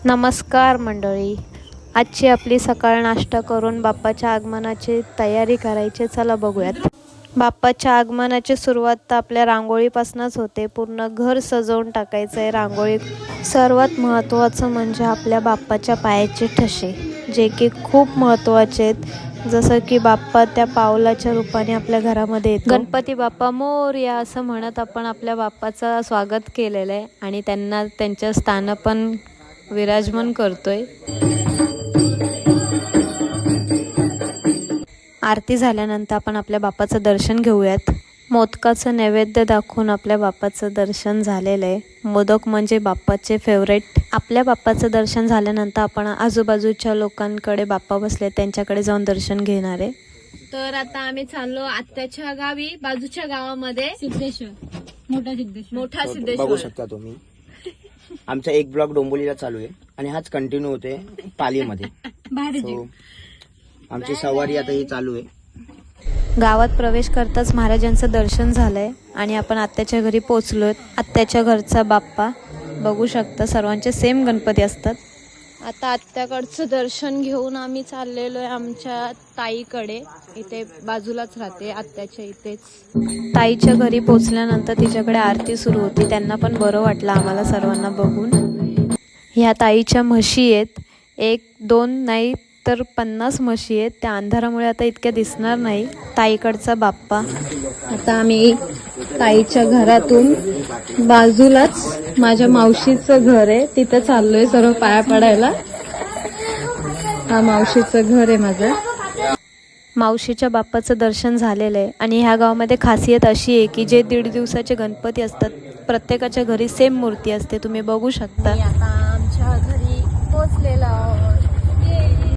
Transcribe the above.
नमस्कार मंडळी, आजची आपली सकाळ नाश्ता करून बाप्पाच्या आगमनाची तयारी करायची. चला बघूयात. बाप्पाच्या आगमनाची सुरुवात तर आपल्या रांगोळीपासूनच होते. पूर्ण घर सजवून टाकायचं आहे रांगोळी. सर्वात महत्त्वाचं म्हणजे आपल्या बाप्पाच्या पायाचे ठसे, जे की खूप महत्त्वाचे आहेत. जसं की बाप्पा त्या पावलाच्या रूपाने आपल्या घरामध्ये येतो. गणपती बाप्पा मोरया असं म्हणत आपण आपल्या बाप्पाचं स्वागत केलेलं आहे आणि त्यांना त्यांच्या स्थान पण विराजमान करतोय. आरती झाल्यानंतर आपण आपल्या बाप्पाचं दर्शन घेऊयात. मोदकाचं नैवेद्य दाखवून आपल्या बाप्पाचं दर्शन झालेलं आहे. मोदक म्हणजे बाप्पाचे फेवरेट. आपल्या बाप्पाचं दर्शन झाल्यानंतर आपण आजूबाजूच्या लोकांकडे बाप्पा बसले त्यांच्याकडे जाऊन दर्शन घेणार आहे. तर आता आम्ही चाललो आत्याच्या गावी, बाजूच्या गावामध्ये सिद्धेश्वर, मोठा सिद्धेश्वर बघू शकता तुम्ही. आमचा एक ब्लॉक डोंबोलीला चालू आहे आणि हाच कंटिन्यू होते पालीमध्ये. आमची सवारी आता ही चालू आहे. गावात प्रवेश करताच महाराजांचं दर्शन झालंय आणि आपण आत्याच्या घरी पोहोचलोय. आत्याच्या घरचा बाप्पा बघू शकता, सर्वांचे सेम गणपती असतात. आता आत्याकडचं दर्शन घेऊन आम्ही चाललेलो आहे आमच्या ताईकडे. इथे बाजूलाच राहते आत्याच्या इथेच. ताईच्या घरी पोचल्यानंतर तिच्याकडे आरती सुरू होती. त्यांना पण बरं वाटलं आम्हाला सर्वांना बघून. ह्या ताईच्या म्हशी आहेत, 1-2 नाही तर 50 म्हशी आहेत. त्या अंधारामुळे आता इतक्या दिसणार नाही. ताईकडचा बाप्पा. आता आम्ही ताईच्या घरातून बाजूलाच माझ्या मावशीचं घर आहे, तिथं चाललोय सर्व पाया पडायला. हा मावशीचं घर आहे माझं. मावशीच्या बाप्पाचं दर्शन झालेलं आहे आणि ह्या गावामध्ये खासियत अशी आहे की जे 1.5 दिवसाचे गणपती असतात प्रत्येकाच्या घरी सेम मूर्ती असते. तुम्ही बघू शकता.